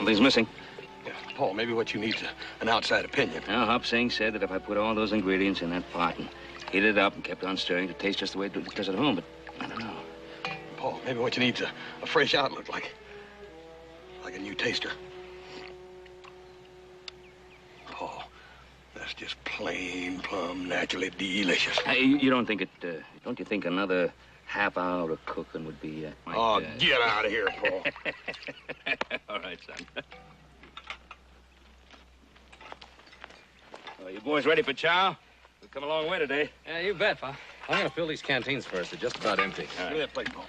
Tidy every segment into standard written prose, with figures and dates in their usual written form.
Something's missing. Yeah, Paul, maybe what you need is an outside opinion. Now, Hop Singh said that if I put all those ingredients in that pot and heated it up and kept on stirring, it'd taste just the way it does at home, but I don't know. Paul, maybe what you need is a fresh outlook, like a new taster. Paul, that's just plain, plumb, naturally delicious. Hey, you don't think it, don't you think another half hour of cooking would be, get out of here, Paul. All right, son. Well, you boys ready for chow? We've come a long way today. Yeah, you bet, Pa. I'm gonna fill these canteens first. They're just about empty. Give me that plate, Paul.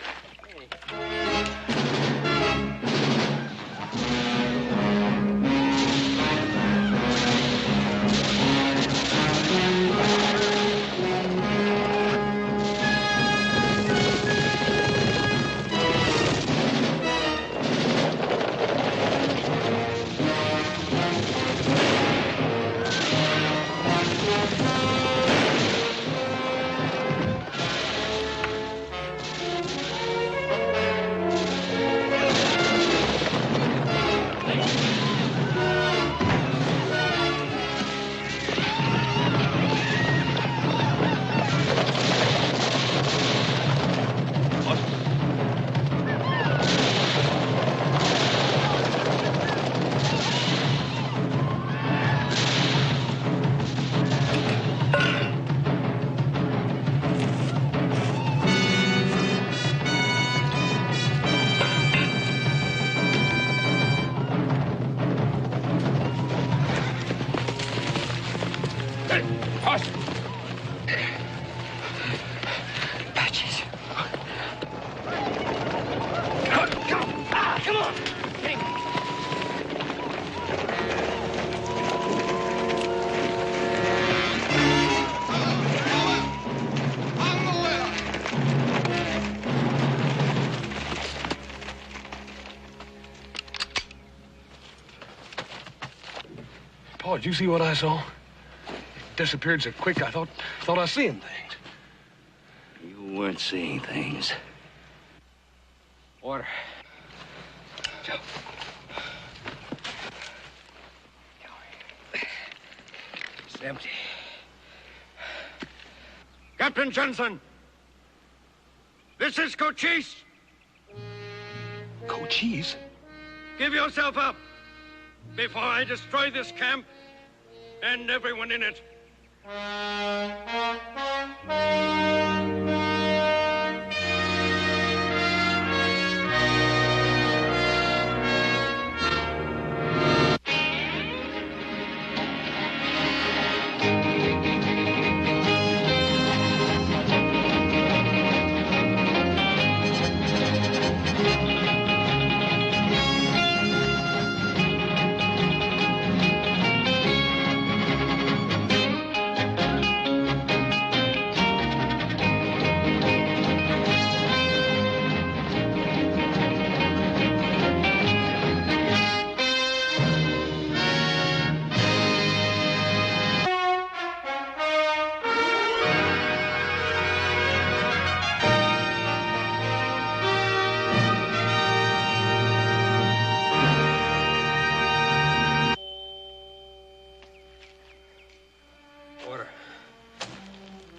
Paul, did you see what I saw? It disappeared so quick, I thought I was seeing things. You weren't seeing things. Water. Joe. It's empty. Captain Johnson! This is Cochise! Cochise? Give yourself up before I destroy this camp and everyone in it.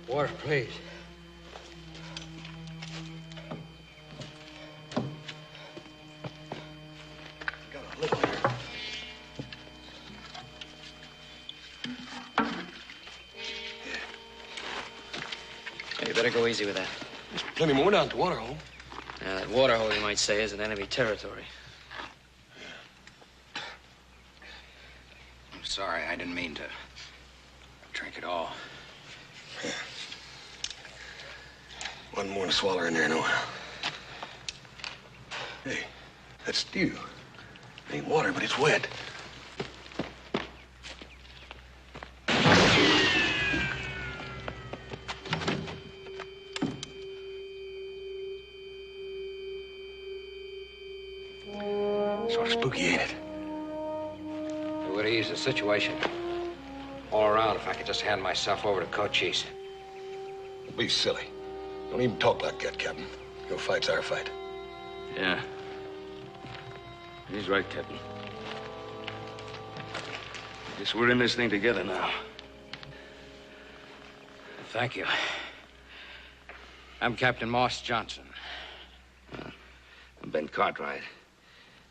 Water, please. Got a little here. Hey, you better go easy with that. There's plenty more down at the water hole. Yeah, that water hole, you might say, is in enemy territory. I'm sorry, I didn't mean to drink it all. Yeah. One more to swallow in there, nohow. Hey, that's stew. It ain't water, but it's wet. Sort of spooky, ain't it? It would ease the situation all around if I could just hand myself over to Cochise. Be silly. Don't even talk like that, Captain. Your fight's our fight. Yeah. He's right, Captain. Guess we're in this thing together now. Thank you. I'm Captain Moss Johnson. I'm Ben Cartwright.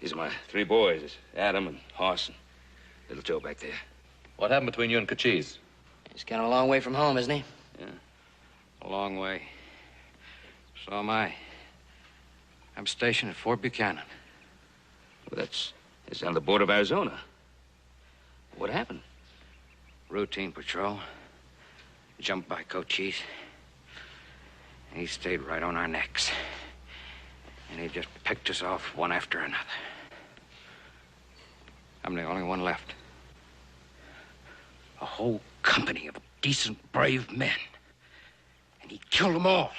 These are my 3 boys. It's Adam and Hoss and little Joe back there. What happened between you and Cochise? He's kind of a long way from home, isn't he? Yeah. A long way. So am I. I'm stationed at Fort Buchanan. Well, it's on the border of Arizona. What happened? Routine patrol. Jumped by Cochise. He stayed right on our necks. And he just picked us off one after another. I'm the only one left. A whole company of decent, brave men. And he killed them all.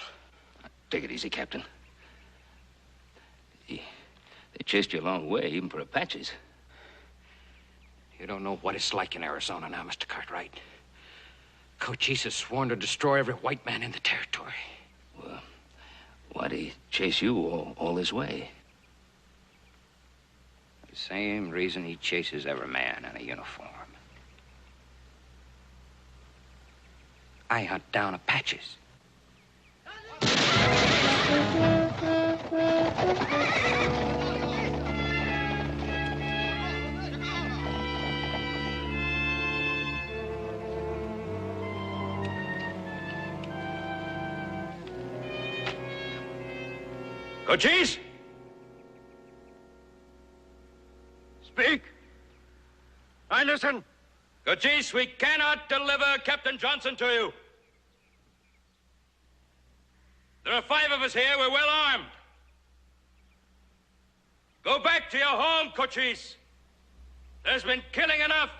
Take it easy, Captain. They chased you a long way, even for Apaches. You don't know what it's like in Arizona now, Mr. Cartwright. Cochise has sworn to destroy every white man in the territory. Well, why'd he chase you all this way? The same reason he chases every man in a uniform. I hunt down Apaches. Cochise? Speak. I listen. Cochise, we cannot deliver Captain Johnson to you. There are 5 of us here. We're well armed. Go back to your home, Cochise. There's been killing enough.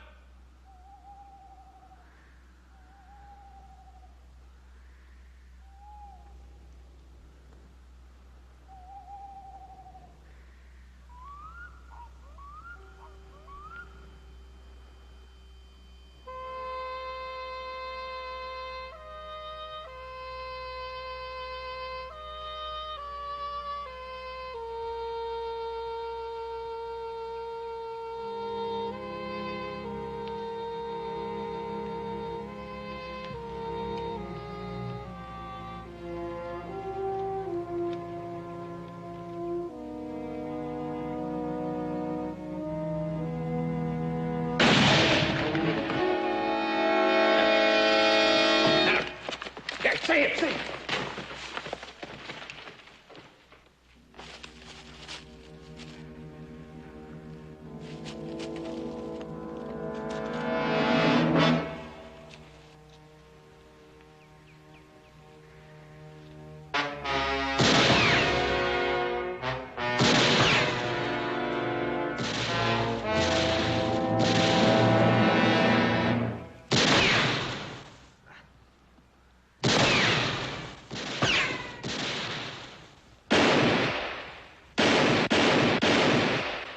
Say it, say it.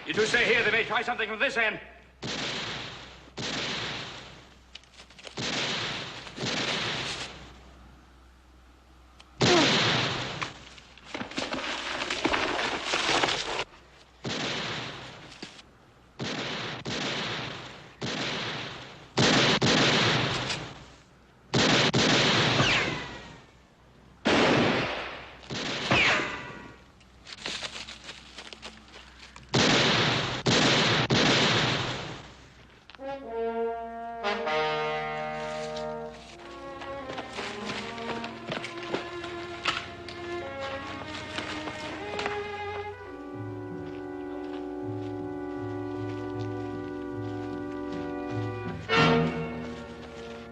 You two stay here. They may try something from this end.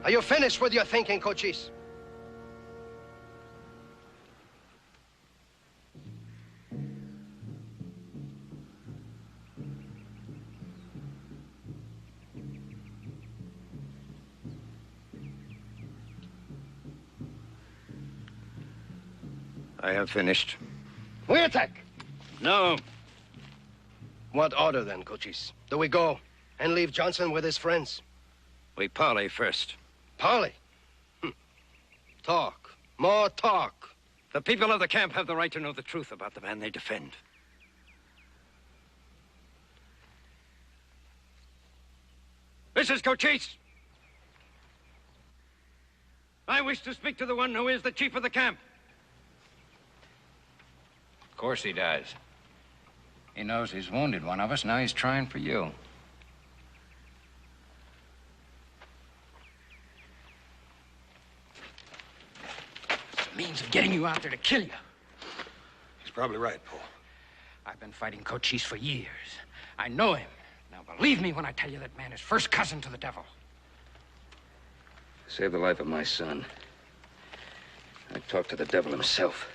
Are you finished with your thinking, Cochise? I have finished. We attack. No. What order then, Cochise? Do we go and leave Johnson with his friends? We parley first. Parley? Talk. More talk. The people of the camp have the right to know the truth about the man they defend. Listen. Mrs. Cochise! I wish to speak to the one who is the chief of the camp. Of course he does. He knows he's wounded one of us. Now he's trying for you. It's a means of getting you out there to kill you. He's probably right, Paul. I've been fighting Cochise for years. I know him. Now, believe me when I tell you that man is first cousin to the devil. Save the life of my son. I talked to the devil himself.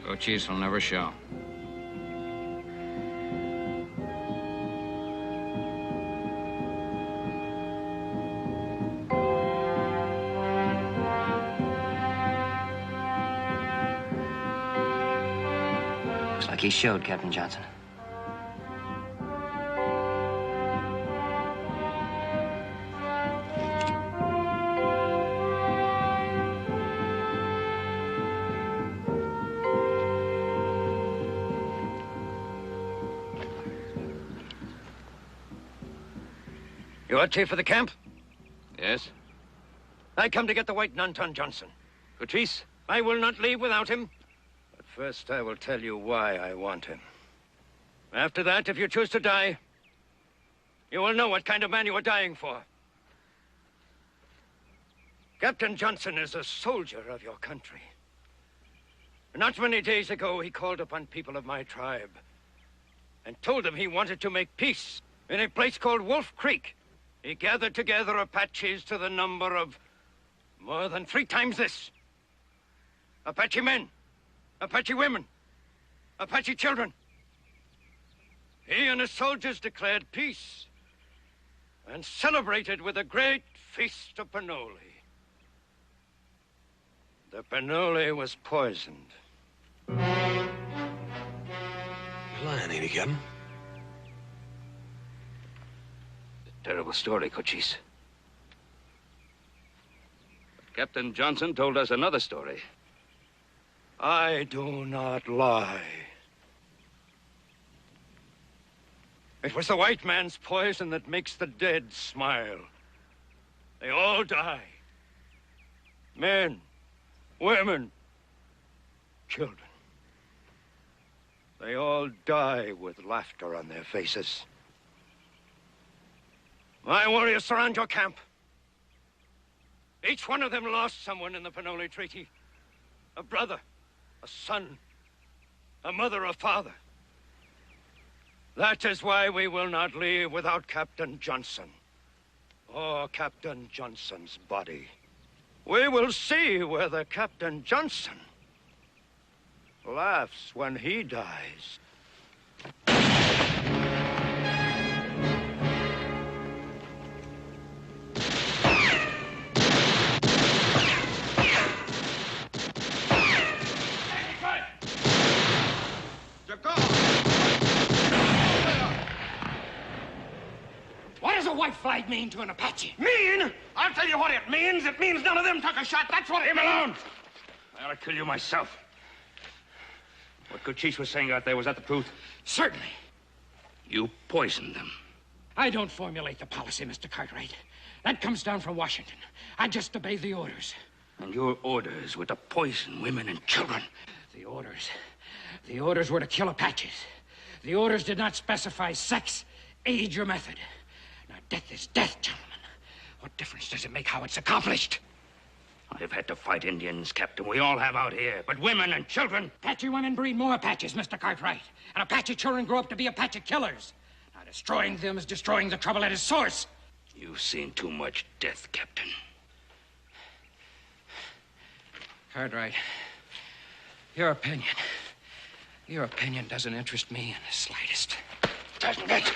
Cochise will never show. Looks like he showed, Captain Johnson. You are chief of the camp? Yes? I come to get the white Nanton Johnson. Cochise? I will not leave without him. But first, I will tell you why I want him. After that, if you choose to die, you will know what kind of man you are dying for. Captain Johnson is a soldier of your country. Not many days ago, he called upon people of my tribe and told them he wanted to make peace in a place called Wolf Creek. He gathered together Apaches to the number of more than 3 times this. Apache men, Apache women, Apache children. He and his soldiers declared peace and celebrated with a great feast of pinole. The pinole was poisoned. You're lying, ain't he, Captain? Terrible story, Cochise. But Captain Johnson told us another story. I do not lie. It was the white man's poison that makes the dead smile. They all die. Men, women, children. They all die with laughter on their faces. My warriors surround your camp. Each one of them lost someone in the Pinole Treaty. A brother, a son, a mother, a father. That is why we will not leave without Captain Johnson or Captain Johnson's body. We will see whether Captain Johnson laughs when he dies. What does a white flag mean to an Apache? Mean? I'll tell you what it means. It means none of them took a shot. That's what it means. Alone! I ought to kill you myself. What Cochise was saying out there, was that the truth? Certainly. You poisoned them. I don't formulate the policy, Mr. Cartwright. That comes down from Washington. I just obey the orders. And your orders were to poison women and children. The orders were to kill Apaches. The orders did not specify sex, age, or method. Now, death is death, gentlemen. What difference does it make how it's accomplished? I've had to fight Indians, Captain. We all have out here. But women and children... Apache women breed more Apaches, Mr. Cartwright. And Apache children grow up to be Apache killers. Now, destroying them is destroying the trouble at its source. You've seen too much death, Captain. Cartwright, your opinion doesn't interest me in the slightest. Doesn't it?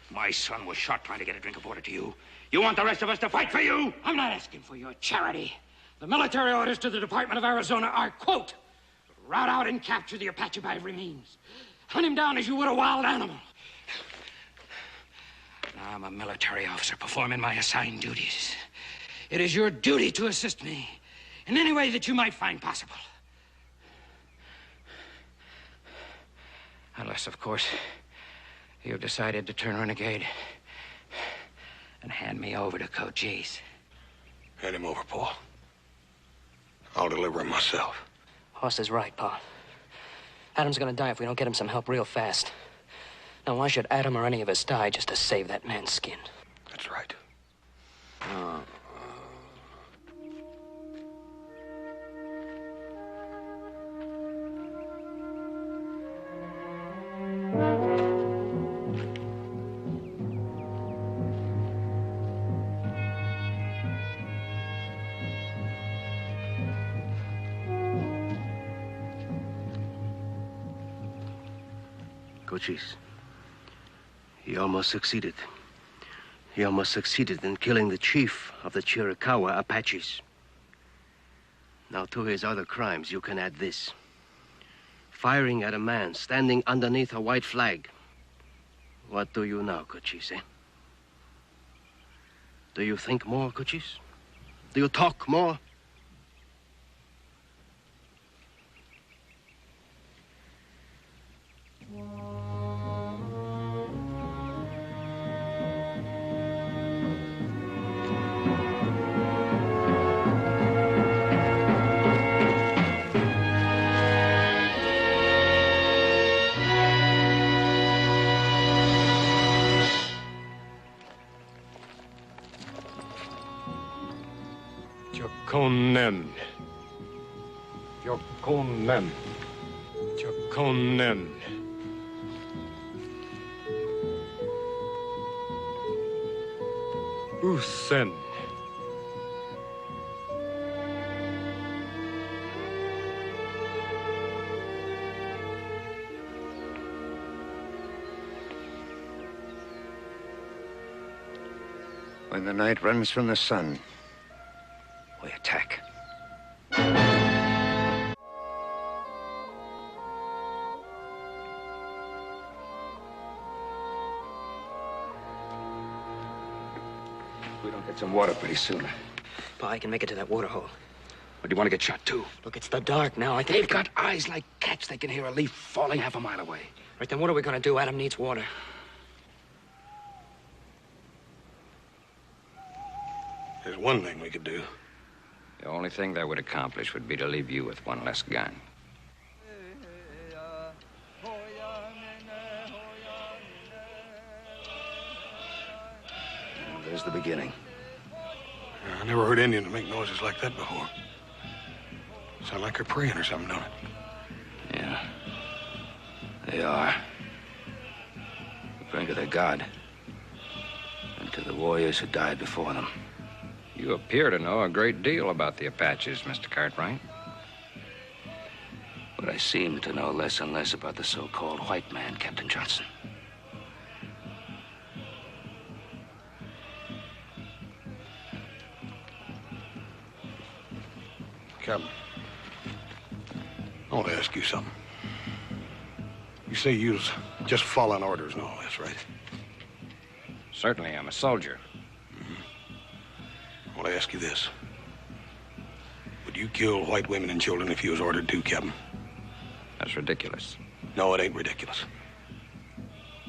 My son was shot trying to get a drink of water to you. You want the rest of us to fight for you? I'm not asking for your charity. The military orders to the Department of Arizona are, quote, rout out and capture the Apache by every means. Hunt him down as you would a wild animal. Now, I'm a military officer performing my assigned duties. It is your duty to assist me in any way that you might find possible. Unless, of course, you've decided to turn renegade and hand me over to Cochise. Hand him over, Paul. I'll deliver him myself. Hoss is right, Pa. Adam's gonna die if we don't get him some help real fast. Now, why should Adam or any of us die just to save that man's skin? That's right. Cochise, he almost succeeded. He almost succeeded in killing the chief of the Chiricahua Apaches. Now, to his other crimes, you can add this. Firing at a man standing underneath a white flag. What do you now, Cochise, eh? Do you think more, Cochise? Do you talk more? Jokonen. Jokonen. Jokonen. Usen. When the night runs from the sun, we attack. We don't get some water pretty soon. Pa, I can make it to that water hole. Or do you want to get shot, too? Look, it's the dark now. I think They've got eyes like cats. They can hear a leaf falling half a mile away. Right, then what are we gonna do? Adam needs water. There's one thing we could do. The only thing that would accomplish would be to leave you with one less gun. Well, there's the beginning. I never heard Indians make noises like that before. Sound like they're praying or something, don't it? Yeah. They are. They're praying to their God. And to the warriors who died before them. You appear to know a great deal about the Apaches, Mr. Cartwright. But I seem to know less and less about the so-called white man, Captain Johnson. Captain, I want to ask you something. You say you was just following orders and all this, right? Certainly, I'm a soldier. I want to ask you this. Would you kill white women and children if you was ordered to, Captain? That's ridiculous. No, it ain't ridiculous.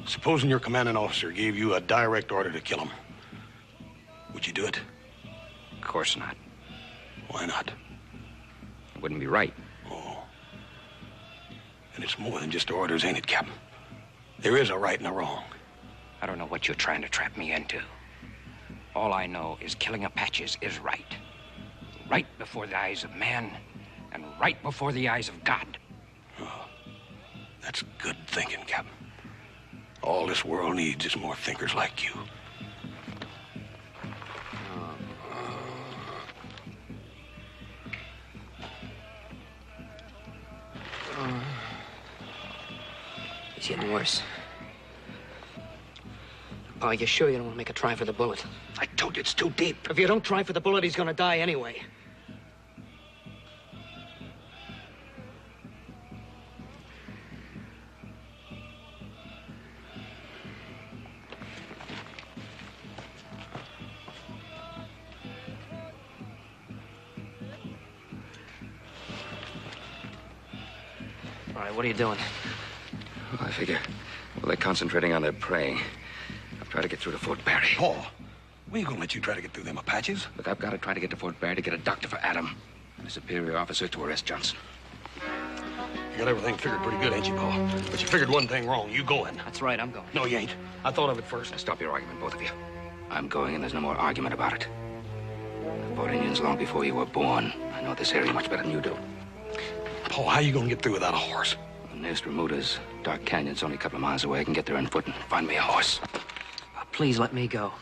Supposing your commanding officer gave you a direct order to kill them, would you do it? Of course not. Why not? It wouldn't be right. Oh. And it's more than just orders, ain't it, Captain? There is a right and a wrong. I don't know what you're trying to trap me into. All I know is killing Apaches is right. Right before the eyes of man, and right before the eyes of God. Oh, that's good thinking, Captain. All this world needs is more thinkers like you. He's getting worse. Pa, you sure you don't want to make a try for the bullet? I told you it's too deep. If you don't try for the bullet, he's gonna die anyway. All right, what are you doing? Well, I figure, well, they're concentrating on their prey. I'll try to get through to Fort Barry. Paul, we ain't gonna let you try to get through them Apaches. Look, I've got to try to get to Fort Barry to get a doctor for Adam and a superior officer to arrest Johnson. You got everything figured pretty good, ain't you, Paul? But you figured one thing wrong. You going. That's right, I'm going. No, you ain't. I thought of it first. Now, stop your argument, both of you. I'm going, and there's no more argument about it. I fought Indians long before you were born. I know this area much better than you do. Paul, how you gonna get through without a horse? The nearest Remuda's Dark Canyon's only a couple of miles away. I can get there on foot and find me a horse. Please let me go.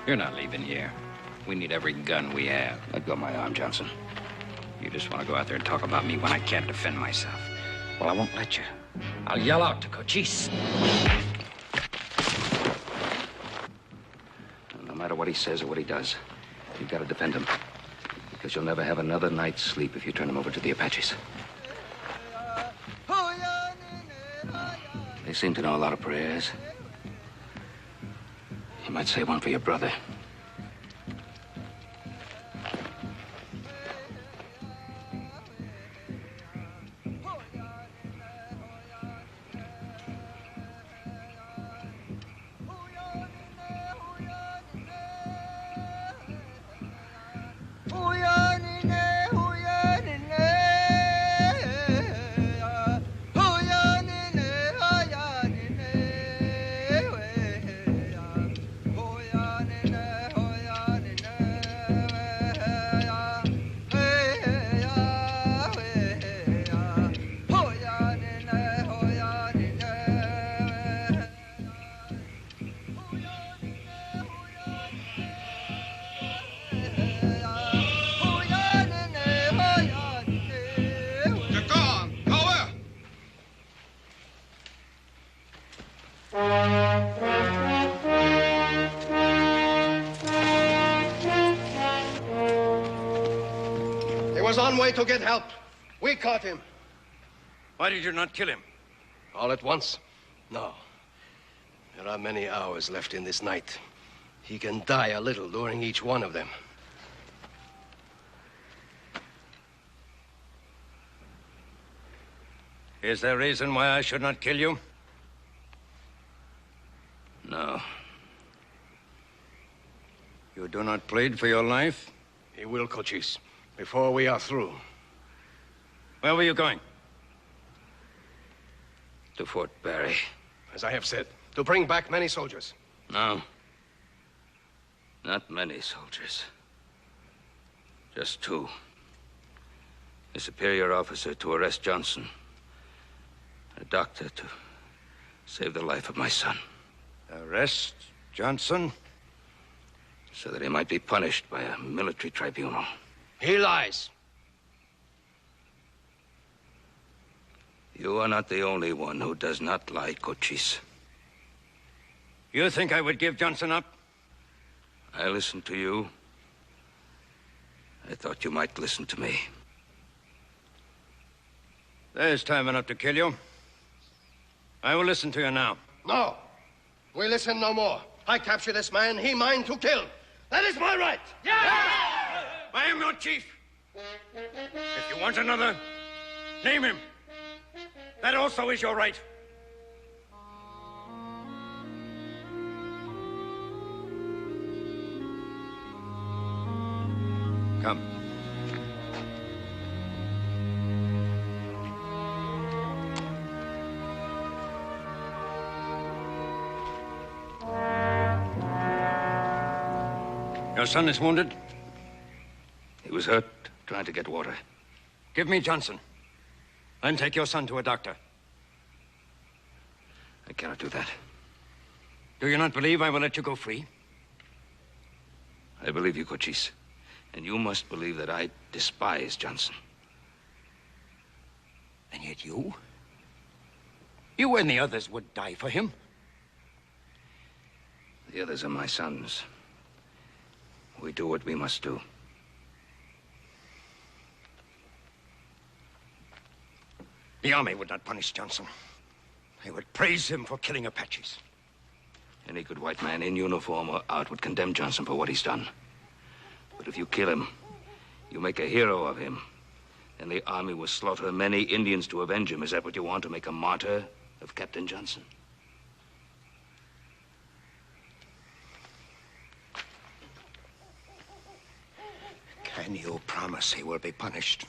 You're not leaving here. We need every gun we have. Let go of my arm, Johnson. You just want to go out there and talk about me when I can't defend myself. Well, I won't let you. I'll yell out to Cochise. No matter what he says or what he does, you've got to defend him. Because you'll never have another night's sleep if you turn him over to the Apaches. They seem to know a lot of prayers. You might say one for your brother. Was on way to get help. We caught him. Why did you not kill him? All at once? No. There are many hours left in this night. He can die a little during each one of them. Is there reason why I should not kill you? No. You do not plead for your life? He will, Cochise, before we are through. Where were you going? To Fort Barry. As I have said, to bring back many soldiers. No. Not many soldiers. Just two. A superior officer to arrest Johnson. A doctor to save the life of my son. Arrest Johnson? So that he might be punished by a military tribunal. He lies. You are not the only one who does not lie, Cochise. You think I would give Johnson up? I listened to you. I thought you might listen to me. There's time enough to kill you. I will listen to you now. No. We listen no more. I capture this man, he mine to kill. That is my right. Yeah! I am your chief. If you want another, name him. That also is your right. Come. Your son is wounded? He was hurt trying to get water. Give me Johnson. Then take your son to a doctor. I cannot do that. Do you not believe I will let you go free? I believe you, Cochise. And you must believe that I despise Johnson. And yet you? You and the others would die for him. The others are my sons. We do what we must do. The army would not punish Johnson. They would praise him for killing Apaches. Any good white man in uniform or out would condemn Johnson for what he's done. But if you kill him, you make a hero of him, then the army will slaughter many Indians to avenge him. Is that what you want, to make a martyr of Captain Johnson? Can you promise he will be punished?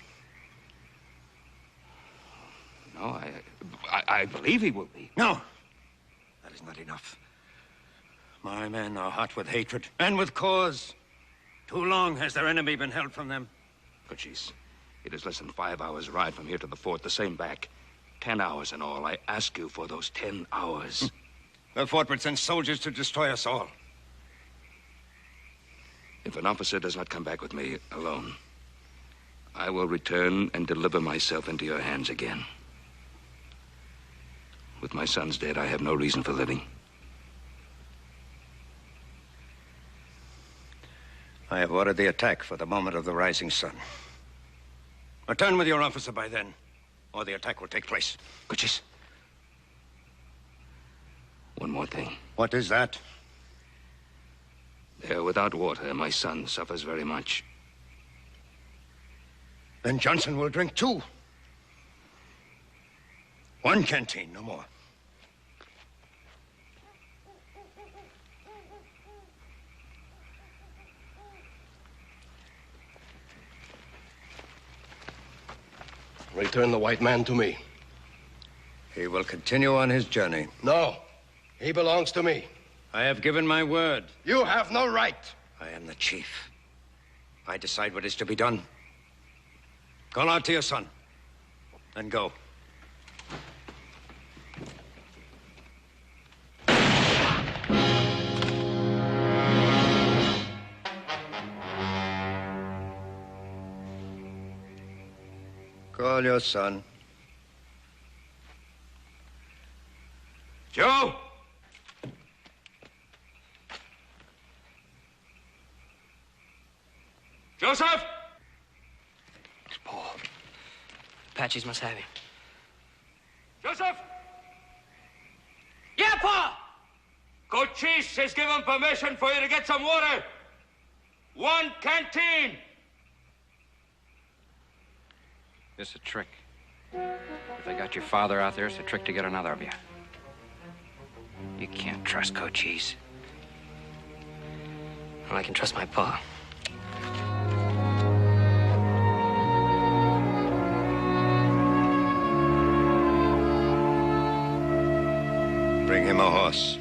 No, I believe he will be. No, that is not enough. My men are hot with hatred, and with cause. Too long has their enemy been held from them. Cochise, it is less than 5 hours' ride from here to the fort, the same back. 10 hours in all. I ask you for those 10 hours. The fort would send soldiers to destroy us all. If an officer does not come back with me alone, I will return and deliver myself into your hands again. With my sons dead, I have no reason for living. I have ordered the attack for the moment of the rising sun. Return with your officer by then, or the attack will take place. Cochise. One more thing. What is that? There, without water, my son suffers very much. Then Johnson will drink too. One canteen, no more. Return the white man to me. He will continue on his journey. No, he belongs to me. I have given my word. You have no right. I am the chief. I decide what is to be done. Call out to your son, and go. Call your son. Joe! Joseph! It's Paul. Apaches must have him. Joseph! Yeah, Pa! Cochise has given permission for you to get some water. One canteen. This is a trick. If they got your father out there, it's a trick to get another of you. You can't trust Cochise. Well, I can trust my Pa. Bring him a horse.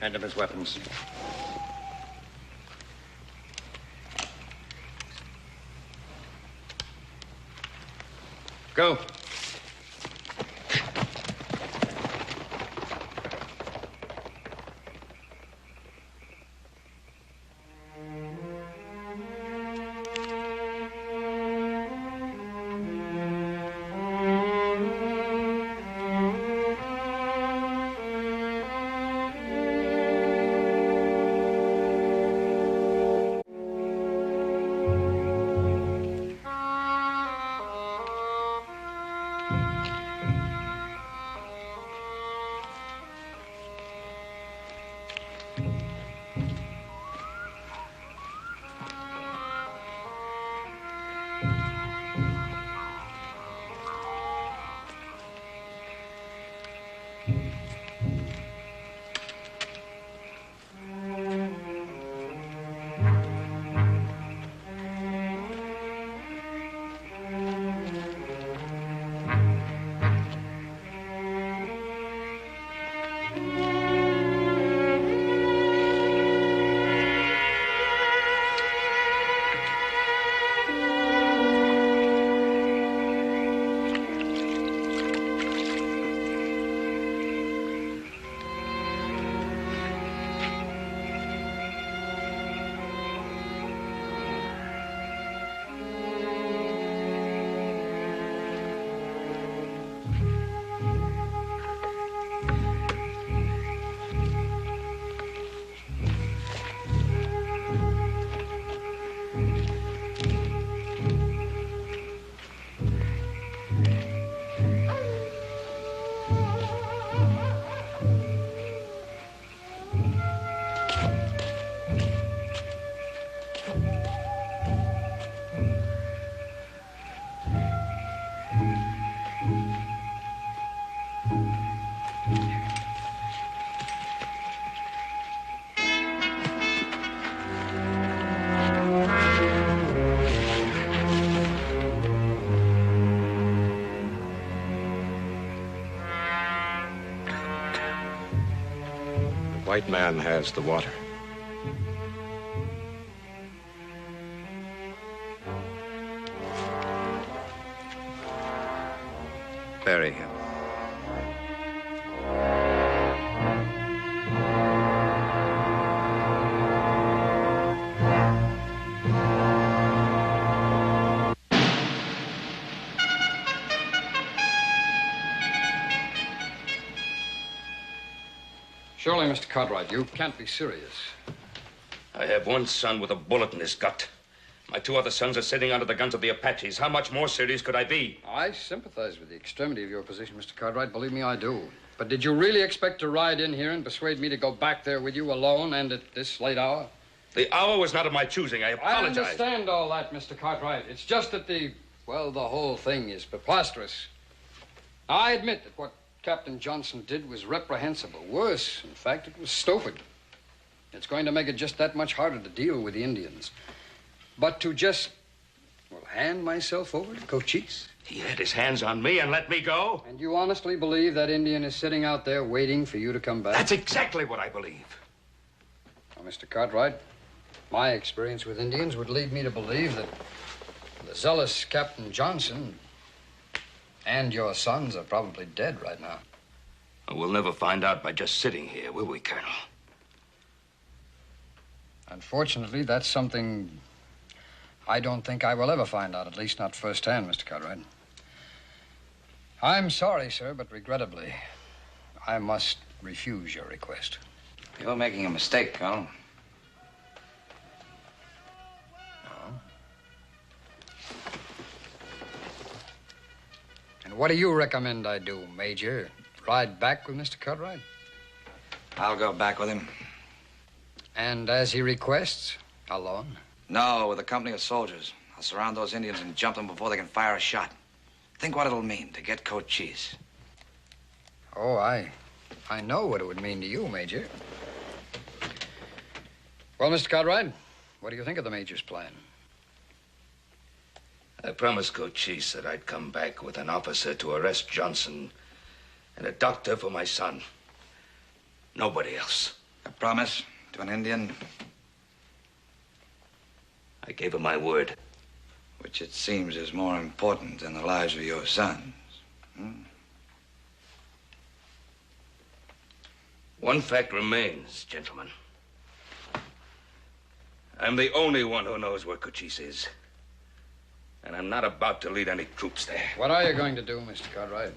Hand him his weapons. Go. white man has the water. Bury him. Surely, Mr. Cartwright, you can't be serious. I have one son with a bullet in his gut. My two other sons are sitting under the guns of the Apaches. How much more serious could I be? I sympathize with the extremity of your position, Mr. Cartwright. Believe me, I do. But did you really expect to ride in here and persuade me to go back there with you alone and at this late hour? The hour was not of my choosing. I apologize. I understand all that, Mr. Cartwright. It's just that the whole thing is preposterous. I admit that what Captain Johnson did was reprehensible. Worse, in fact, it was stupid. It's going to make it just that much harder to deal with the Indians. But to just, hand myself over to Cochise? He had his hands on me and let me go? And you honestly believe that Indian is sitting out there waiting for you to come back? That's exactly what I believe. Well, Mr. Cartwright, my experience with Indians would lead me to believe that the zealous Captain Johnson and your sons are probably dead right now. We'll never find out by just sitting here, will we, Colonel? Unfortunately, that's something I don't think I will ever find out, at least not firsthand, Mr. Cartwright. I'm sorry, sir, but regrettably, I must refuse your request. You're making a mistake, Colonel. No? And what do you recommend I do, Major? Ride back with Mr. Cartwright? I'll go back with him. And as he requests, alone? No, with a company of soldiers. I'll surround those Indians and jump them before they can fire a shot. Think what it'll mean to get Cochise. Oh, I know what it would mean to you, Major. Well, Mr. Cartwright, what do you think of the Major's plan? I promised Cochise that I'd come back with an officer to arrest Johnson and a doctor for my son. Nobody else. A promise to an Indian? I gave him my word. Which it seems is more important than the lives of your sons. One fact remains, gentlemen. I'm the only one who knows where Cochise is. And I'm not about to lead any troops there. What are you going to do, Mr. Cartwright?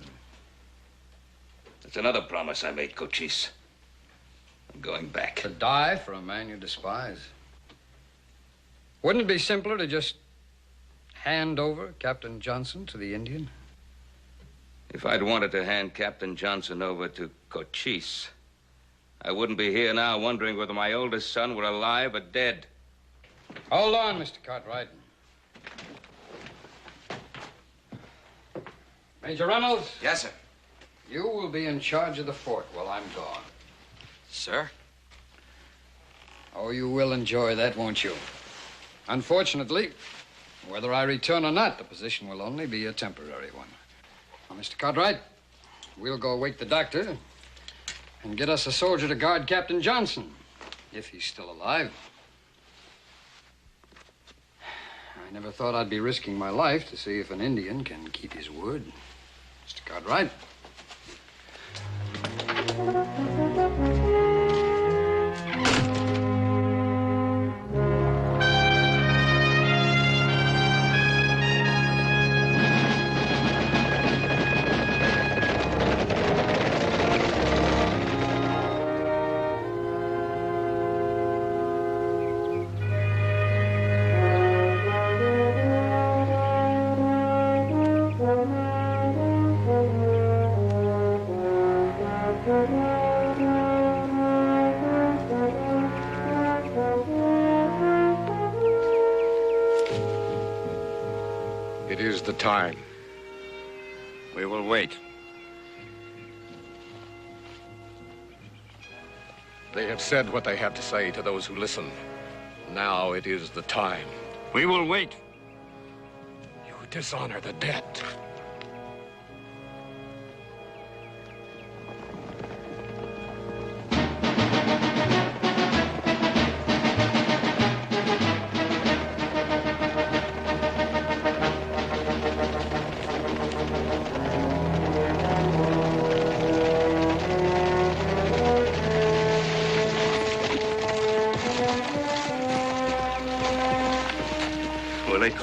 It's another promise I made Cochise. I'm going back. To die for a man you despise? Wouldn't it be simpler to just hand over Captain Johnson to the Indian? If I'd wanted to hand Captain Johnson over to Cochise, I wouldn't be here now wondering whether my oldest son were alive or dead. Hold on, Mr. Cartwright. Major Reynolds? Yes, sir. You will be in charge of the fort while I'm gone. Sir? Oh, you will enjoy that, won't you? Unfortunately, whether I return or not, the position will only be a temporary one. Now, Mr. Cartwright, we'll go wake the doctor and get us a soldier to guard Captain Johnson, if he's still alive. I never thought I'd be risking my life to see if an Indian can keep his word. Mr. Cartwright. It is the time. We will wait. They have said what they have to say to those who listen. Now it is the time. We will wait. You dishonor the dead.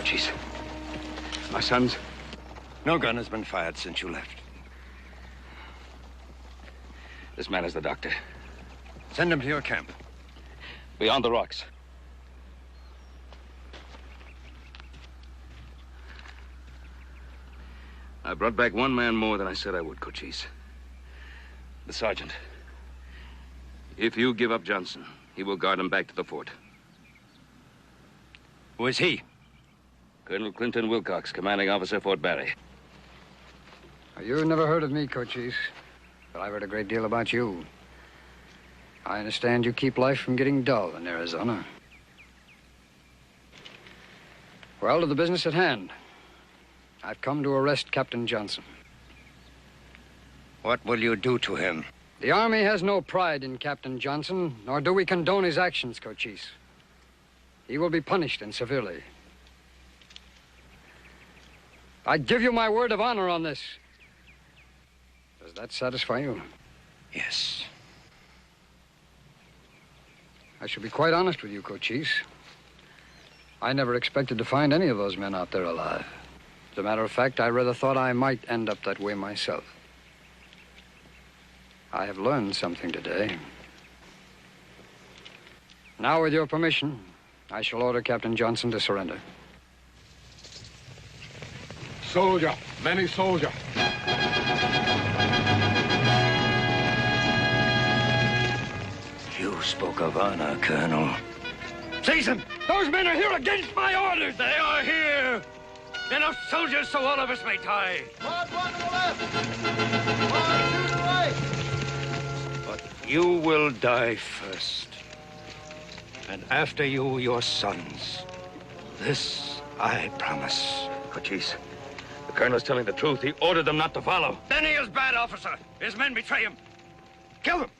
Cochise. My sons? No gun has been fired since you left. This man is the doctor. Send him to your camp. Beyond the rocks. I brought back one man more than I said I would, Cochise. The sergeant. If you give up Johnson, he will guard him back to the fort. Who is he? Colonel Clinton Wilcox, commanding officer, Fort Barry. You've never heard of me, Cochise, but I've heard a great deal about you. I understand you keep life from getting dull in Arizona. Well, to the business at hand. I've come to arrest Captain Johnson. What will you do to him? The Army has no pride in Captain Johnson, nor do we condone his actions, Cochise. He will be punished, and severely. I give you my word of honor on this. Does that satisfy you? Yes. I shall be quite honest with you, Cochise. I never expected to find any of those men out there alive. As a matter of fact, I rather thought I might end up that way myself. I have learned something today. Now, with your permission, I shall order Captain Johnson to surrender. Soldier, many soldier. You spoke of honor, Colonel. Seize them! Those men are here against my orders! They are here! Enough soldiers so all of us may die. March one to the left. March two to the right. But you will die first. And after you, your sons. This I promise. Cochise, the colonel's telling the truth. He ordered them not to follow. Then he is bad, officer. His men betray him. Kill them.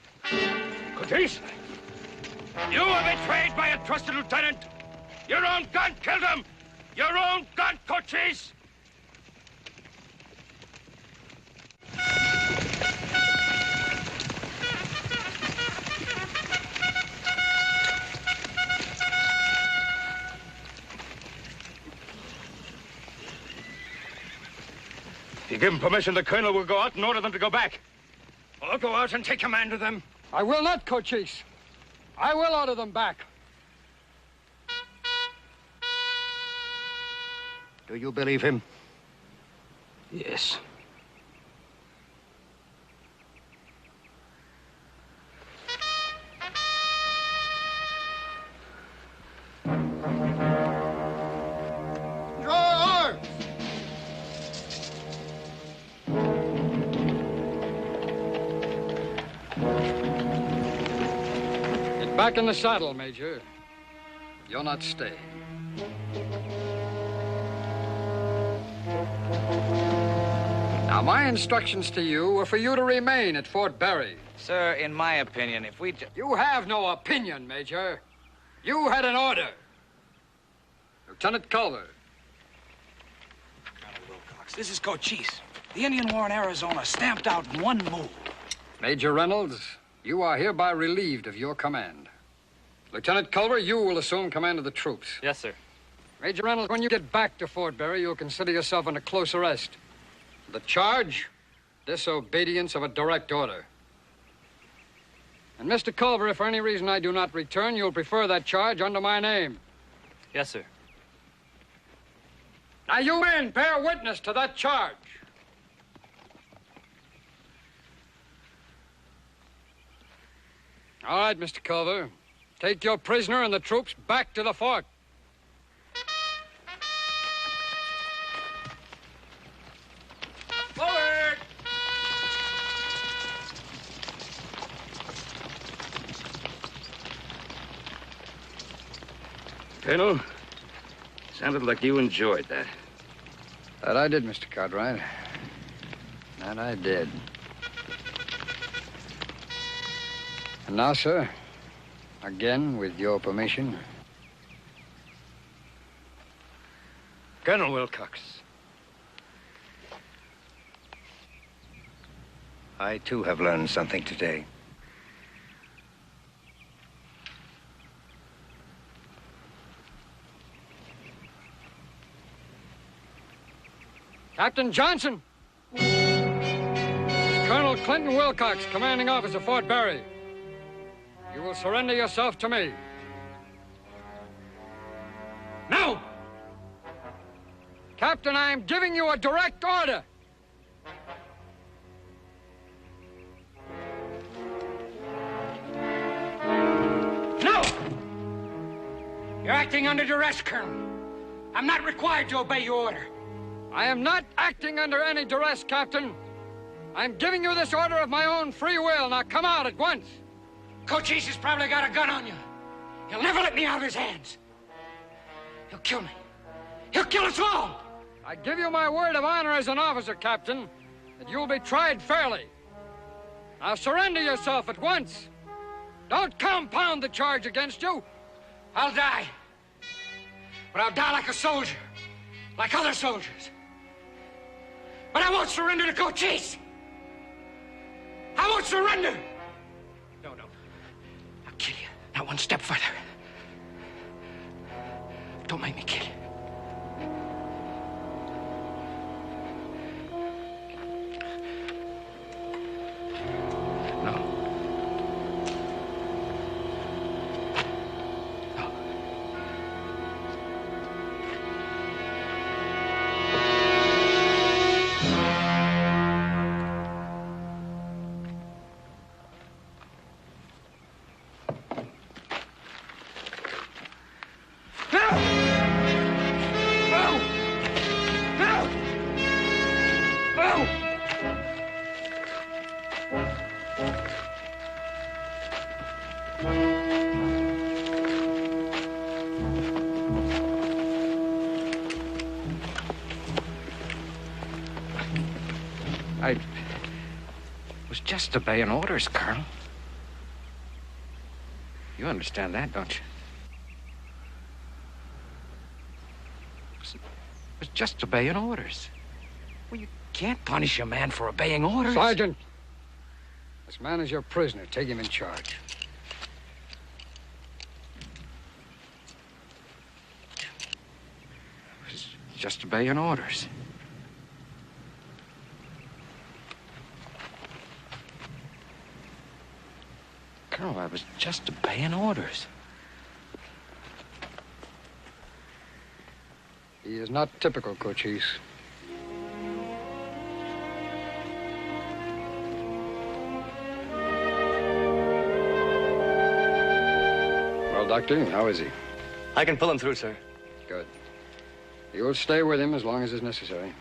Cochise! You were betrayed by a trusted lieutenant. Your own gun killed him. Your own gun, Cochise! If you give him permission, the colonel will go out and order them to go back. I'll go out and take command of them. I will not, Cochise. I will order them back. Do you believe him? Yes. Draw arms. Get back in the saddle, Major. You're not staying. Now, my instructions to you were for you to remain at Fort Barry. Sir, in my opinion, if we... You have no opinion, Major. You had an order. Lieutenant Culver. Colonel Wilcox, this is Cochise. The Indian War in Arizona stamped out in one move. Major Reynolds, you are hereby relieved of your command. Lieutenant Culver, you will assume command of the troops. Yes, sir. Major Reynolds, when you get back to Fort Barry, you'll consider yourself under close arrest. The charge, disobedience of a direct order. And Mr. Culver, if for any reason I do not return, you'll prefer that charge under my name. Yes, sir. Now, you men, bear witness to that charge. All right, Mr. Culver. Take your prisoner and the troops back to the fort. Forward! Colonel, sounded like you enjoyed that. That I did, Mr. Cartwright. That I did. And now, sir, again, with your permission. Colonel Wilcox. I, too, have learned something today. Captain Johnson. This is Colonel Clinton Wilcox, commanding officer, Fort Barry. You will surrender yourself to me. No! Captain, I am giving you a direct order. No! You're acting under duress, Colonel. I'm not required to obey your order. I am not acting under any duress, Captain. I'm giving you this order of my own free will. Now come out at once. Cochise has probably got a gun on you. He'll never let me out of his hands. He'll kill me. He'll kill us all. I give you my word of honor as an officer, Captain, that you'll be tried fairly. Now surrender yourself at once. Don't compound the charge against you. I'll die. But I'll die like a soldier, like other soldiers. But I won't surrender to Cochise. I won't surrender. No. I'll kill you. Not one step further. Don't make me kill you. I was just obeying orders, Colonel. You understand that, don't you? Was just obeying orders. Well, you can't punish a man for obeying orders. Sergeant, this man is your prisoner. Take him in charge. Was just obeying orders. Colonel, I was just obeying orders. He is not typical, Cochise. Well, Doctor, how is he? I can pull him through, sir. Good. You'll stay with him as long as is necessary.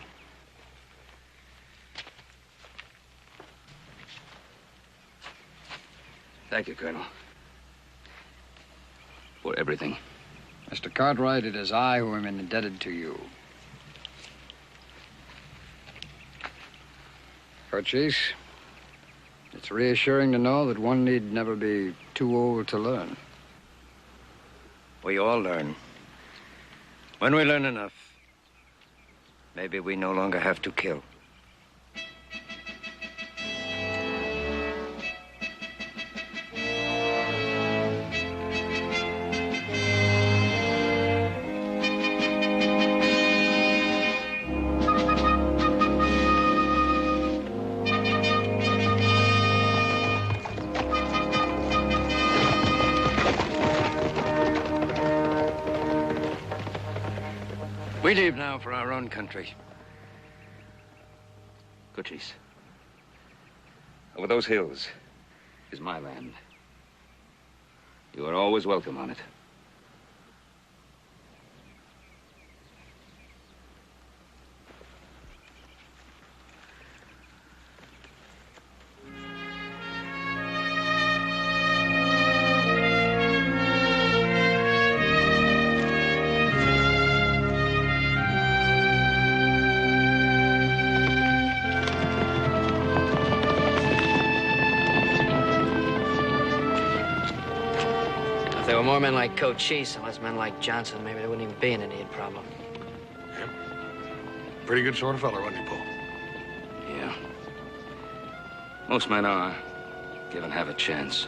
Thank you, Colonel. For everything. Mr. Cartwright, it is I who am indebted to you. Cochise, it's reassuring to know that one need never be too old to learn. We all learn. When we learn enough, maybe we no longer have to kill. We leave now for our own country. Cochise. Over those hills is my land. You are always welcome on it. If there were more men like Cochise and less men like Johnson, maybe there wouldn't even be an Indian problem. Yep. Pretty good sort of fella, wasn't he, Paul? Yeah. Most men are, given half a chance.